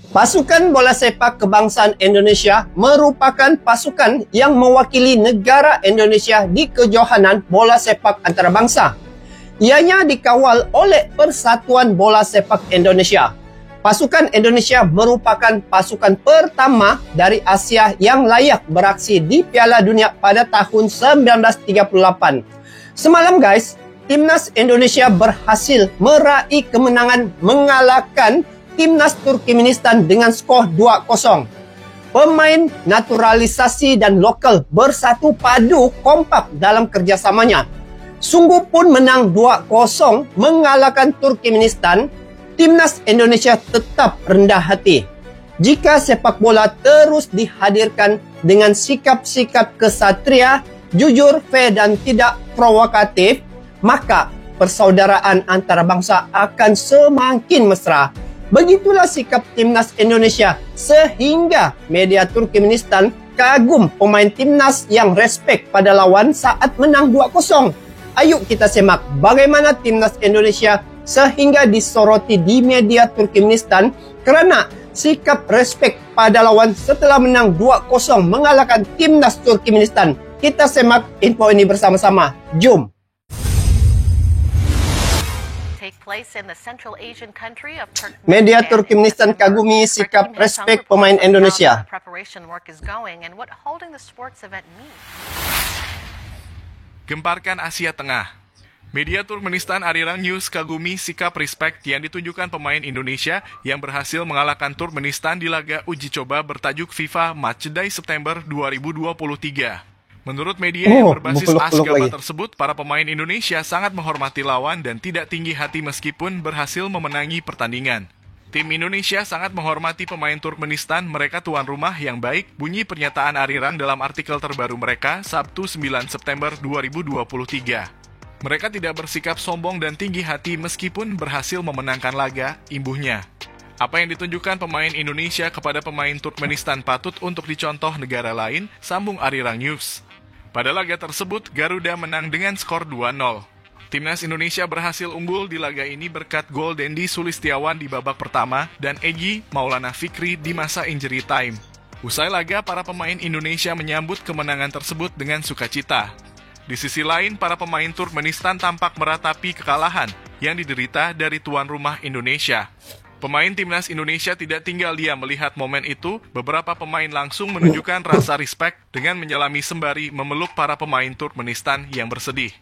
Pasukan bola sepak kebangsaan Indonesia merupakan pasukan yang mewakili negara Indonesia di kejohanan bola sepak antarabangsa. Ianya dikawal oleh Persatuan Bola Sepak Indonesia. Pasukan Indonesia merupakan pasukan pertama dari Asia yang layak beraksi di Piala Dunia pada tahun 1938. Semalam guys, Timnas Indonesia berhasil meraih kemenangan mengalahkan Timnas Turkmenistan dengan skor 2-0. Pemain naturalisasi dan lokal bersatu padu kompak dalam kerjasamanya. Sungguh pun menang 2-0 mengalahkan Turkmenistan, Timnas Indonesia tetap rendah hati. Jika sepak bola terus dihadirkan dengan sikap-sikap kesatria, jujur, fair dan tidak provokatif, maka persaudaraan antarabangsa akan semakin mesra. Begitulah sikap Timnas Indonesia sehingga media Turkmenistan kagum pemain Timnas yang respek pada lawan saat menang 2-0. Ayo kita semak bagaimana Timnas Indonesia sehingga disoroti di media Turkmenistan kerana sikap respek pada lawan setelah menang 2-0 mengalahkan Timnas Turkmenistan. Kita semak info ini bersama-sama. Jom! Media Turkmenistan kagumi sikap respek pemain Indonesia. Gemparkan Asia Tengah. Media Turkmenistan Arirang News kagumi sikap respek yang ditunjukkan pemain Indonesia yang berhasil mengalahkan Turkmenistan di laga uji coba bertajuk FIFA Matchday September 2023. Menurut media yang berbasis Asgaba tersebut, para pemain Indonesia sangat menghormati lawan dan tidak tinggi hati meskipun berhasil memenangi pertandingan. Tim Indonesia sangat menghormati pemain Turkmenistan, mereka tuan rumah yang baik, bunyi pernyataan Arirang dalam artikel terbaru mereka, Sabtu 9 September 2023. Mereka tidak bersikap sombong dan tinggi hati meskipun berhasil memenangkan laga, imbuhnya. Apa yang ditunjukkan pemain Indonesia kepada pemain Turkmenistan patut untuk dicontoh negara lain, sambung Arirang News. Pada laga tersebut, Garuda menang dengan skor 2-0. Timnas Indonesia berhasil unggul di laga ini berkat gol Dendi Sulistiawan di babak pertama dan Egy Maulana Fikri di masa injury time. Usai laga, para pemain Indonesia menyambut kemenangan tersebut dengan sukacita. Di sisi lain, para pemain Turkmenistan tampak meratapi kekalahan yang diderita dari tuan rumah Indonesia. Pemain Timnas Indonesia tidak tinggal diam melihat momen itu, beberapa pemain langsung menunjukkan rasa respek dengan menyelami sembari memeluk para pemain Turkmenistan yang bersedih.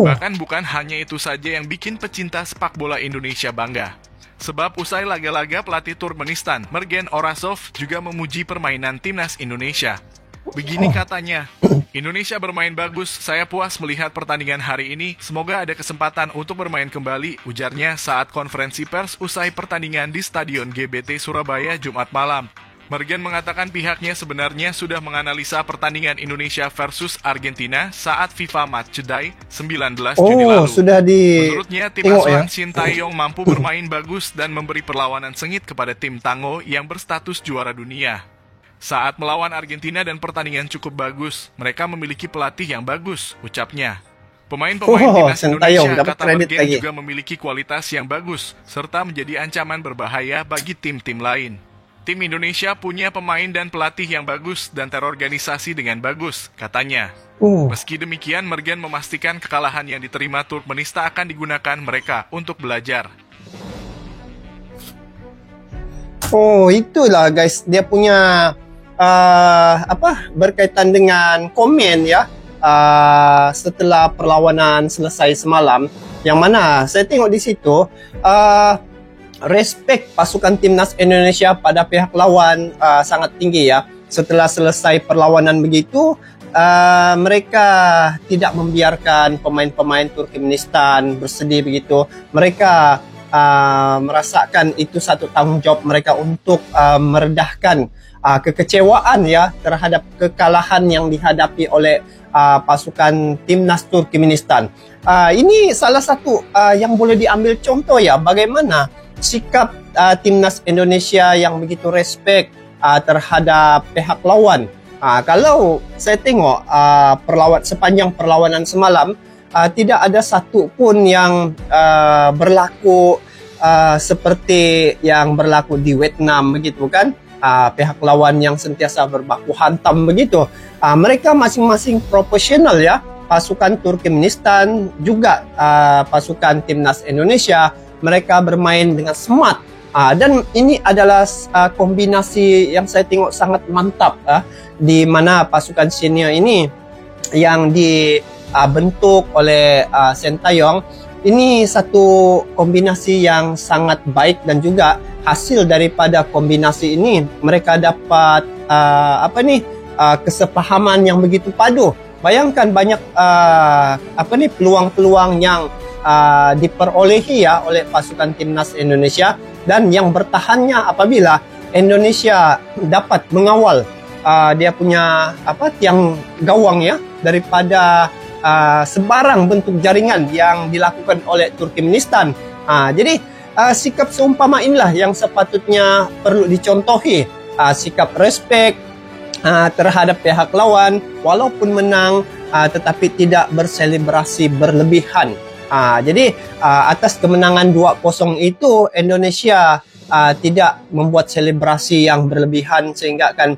Bahkan bukan hanya itu saja yang bikin pecinta sepak bola Indonesia bangga. Sebab usai laga-laga pelatih Turkmenistan, Mergen Orasov juga memuji permainan Timnas Indonesia. Begini katanya, Indonesia bermain bagus, saya puas melihat pertandingan hari ini, semoga ada kesempatan untuk bermain kembali, ujarnya saat konferensi pers usai pertandingan di Stadion GBT Surabaya Jumat malam. Mergen mengatakan pihaknya sebenarnya sudah menganalisa pertandingan Indonesia versus Argentina saat FIFA Matchday 19 Juni lalu. Menurutnya, tim asuhan Shin Tae-yong mampu bermain bagus dan memberi perlawanan sengit kepada tim Tango yang berstatus juara dunia. Saat melawan Argentina dan pertandingan cukup bagus, mereka memiliki pelatih yang bagus, ucapnya. Pemain-pemain Timnas Indonesia, kata Mergen, juga memiliki kualitas yang bagus, serta menjadi ancaman berbahaya bagi tim-tim lain. Tim Indonesia punya pemain dan pelatih yang bagus dan terorganisasi dengan bagus, katanya. Meski demikian, Mergen memastikan kekalahan yang diterima Turkmenistan akan digunakan mereka untuk belajar. Itulah guys, dia punya berkaitan dengan komen ya setelah perlawanan selesai semalam, yang mana saya tengok di situ respek pasukan Timnas Indonesia pada pihak lawan sangat tinggi ya. Setelah selesai perlawanan begitu, mereka tidak membiarkan pemain-pemain Turkmenistan bersedih begitu. Mereka merasakan itu satu tanggungjawab mereka untuk meredahkan kekecewaan ya terhadap kekalahan yang dihadapi oleh pasukan Timnas Turkmenistan. Ini salah satu yang boleh diambil contoh ya, bagaimana sikap Timnas Indonesia yang begitu respek terhadap pihak lawan. Kalau saya tengok sepanjang perlawanan semalam, tidak ada satu pun yang berlaku seperti yang berlaku di Vietnam begitu kan, pihak lawan yang sentiasa berbaku hantam begitu. Mereka masing-masing profesional ya, pasukan Turkmenistan juga pasukan timnas Indonesia, mereka bermain dengan smart. Dan ini adalah kombinasi yang saya tengok sangat mantap, di mana pasukan senior ini yang dibentuk oleh Sintayong, ini satu kombinasi yang sangat baik, dan juga hasil daripada kombinasi ini mereka dapat kesepahaman yang begitu padu. Bayangkan banyak peluang-peluang yang diperolehi ya oleh pasukan timnas Indonesia, dan yang bertahannya apabila Indonesia dapat mengawal dia punya tiang gawang ya daripada sebarang bentuk jaringan yang dilakukan oleh Turkmenistan. Jadi sikap seumpama inilah yang sepatutnya perlu dicontohi, sikap respek terhadap pihak lawan, walaupun menang tetapi tidak berselebrasi berlebihan. Jadi atas kemenangan 2-0 itu Indonesia tidak membuat selebrasi yang berlebihan sehingga akan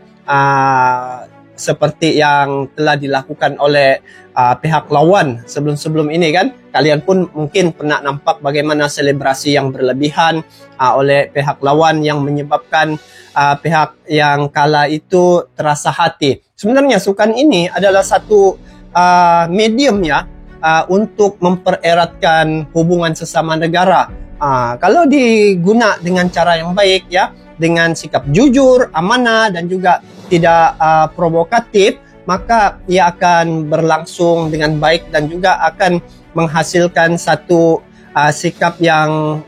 seperti yang telah dilakukan oleh pihak lawan sebelum-sebelum ini kan. Kalian pun mungkin pernah nampak bagaimana selebrasi yang berlebihan oleh pihak lawan yang menyebabkan pihak yang kalah itu terasa hati. Sebenarnya sukan ini adalah satu medium ya untuk mempereratkan hubungan sesama negara. Kalau diguna dengan cara yang baik ya, dengan sikap jujur, amanah dan juga tidak provokatif, maka ia akan berlangsung dengan baik dan juga akan menghasilkan satu sikap yang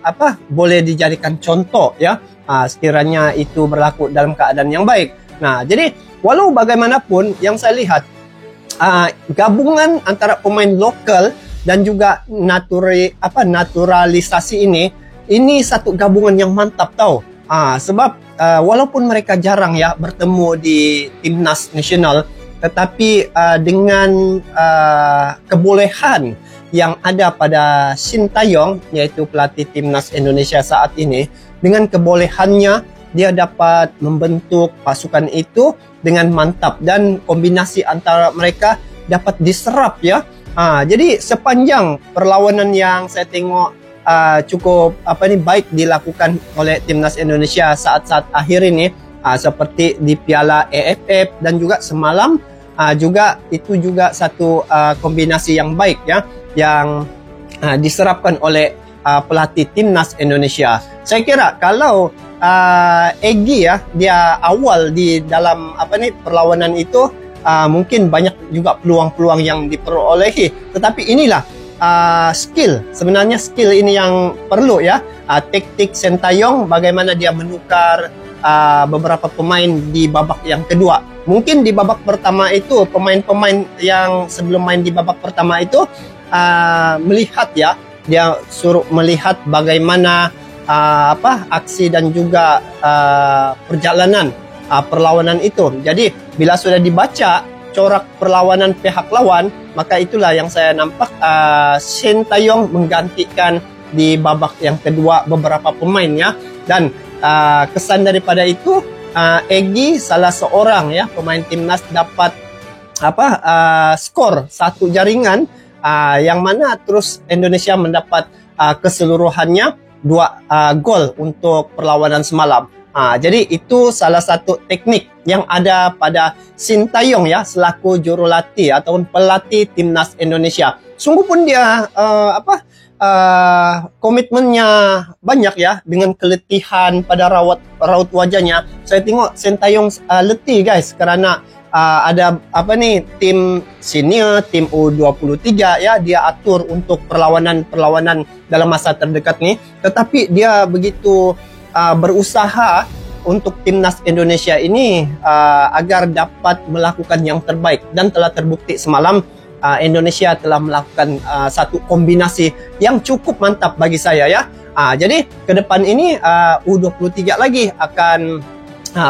boleh dijadikan contoh ya, sekiranya itu berlaku dalam keadaan yang baik. Nah, jadi walau bagaimanapun yang saya lihat gabungan antara pemain lokal dan juga naturalisasi ini satu gabungan yang mantap tau. Sebab walaupun mereka jarang ya bertemu di timnas nasional, tetapi dengan kebolehan yang ada pada Sintayong, yaitu pelatih timnas Indonesia saat ini, dengan kebolehannya dia dapat membentuk pasukan itu dengan mantap, dan kombinasi antara mereka dapat diserap ya. Jadi sepanjang perlawanan yang saya tengok cukup baik dilakukan oleh timnas Indonesia saat-saat akhir ini, seperti di Piala AFF dan juga semalam juga itu juga satu kombinasi yang baik ya yang diserapkan oleh pelatih timnas Indonesia. Saya kira kalau Egy ya dia awal di dalam perlawanan itu mungkin banyak juga peluang-peluang yang diperolehi, tetapi inilah sebenarnya skill ini yang perlu ya, taktik Sintayong bagaimana dia menukar beberapa pemain di babak yang kedua. Mungkin di babak pertama itu pemain-pemain yang sebelum main di babak pertama itu melihat ya, dia suruh melihat bagaimana aksi dan juga perjalanan perlawanan itu. Jadi bila sudah dibaca corak perlawanan pihak lawan, maka itulah yang saya nampak Sintayong menggantikan di babak yang kedua beberapa pemainnya, dan kesan daripada itu Egy salah seorang ya pemain timnas dapat skor satu jaringan yang mana terus Indonesia mendapat keseluruhannya 2 gol untuk perlawanan semalam. Jadi itu salah satu teknik yang ada pada Sintayong ya selaku jurulatih ataupun pelatih timnas Indonesia. Sungguh pun dia komitmennya banyak ya, dengan keletihan pada raut wajahnya. Saya tengok Sintayong letih guys, kerana ada tim senior, tim U23 ya, dia atur untuk perlawanan dalam masa terdekat ni. Tetapi dia begitu berusaha untuk timnas Indonesia ini agar dapat melakukan yang terbaik, dan telah terbukti semalam Indonesia telah melakukan satu kombinasi yang cukup mantap bagi saya ya. Jadi ke depan ini U23 lagi akan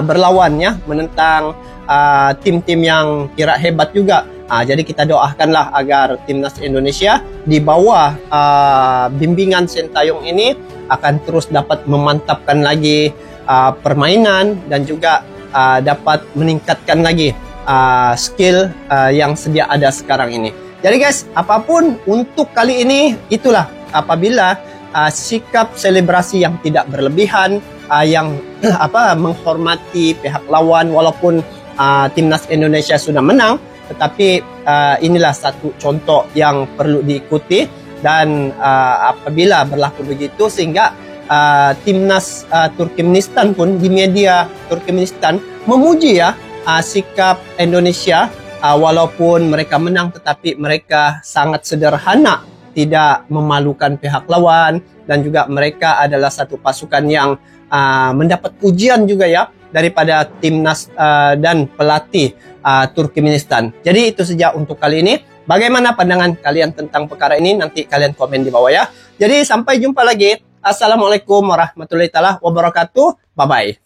berlawan ya menentang tim-tim yang kira hebat juga. Jadi kita doakanlah agar timnas Indonesia di bawah bimbingan Sintayong ini akan terus dapat memantapkan lagi permainan dan juga dapat meningkatkan lagi skill yang sedia ada sekarang ini. Jadi guys, apapun untuk kali ini, itulah apabila sikap selebrasi yang tidak berlebihan, yang menghormati pihak lawan walaupun timnas Indonesia sudah menang, tetapi inilah satu contoh yang perlu diikuti. Dan apabila berlaku begitu, sehingga timnas Turkmenistan pun di media Turkmenistan memuji sikap Indonesia, walaupun mereka menang tetapi mereka sangat sederhana, tidak memalukan pihak lawan, dan juga mereka adalah satu pasukan yang mendapat pujian juga daripada timnas dan pelatih Turkmenistan. Jadi itu saja untuk kali ini. Bagaimana pandangan kalian tentang perkara ini? Nanti kalian komen di bawah ya. Jadi sampai jumpa lagi. Assalamualaikum warahmatullahi wabarakatuh. Bye-bye.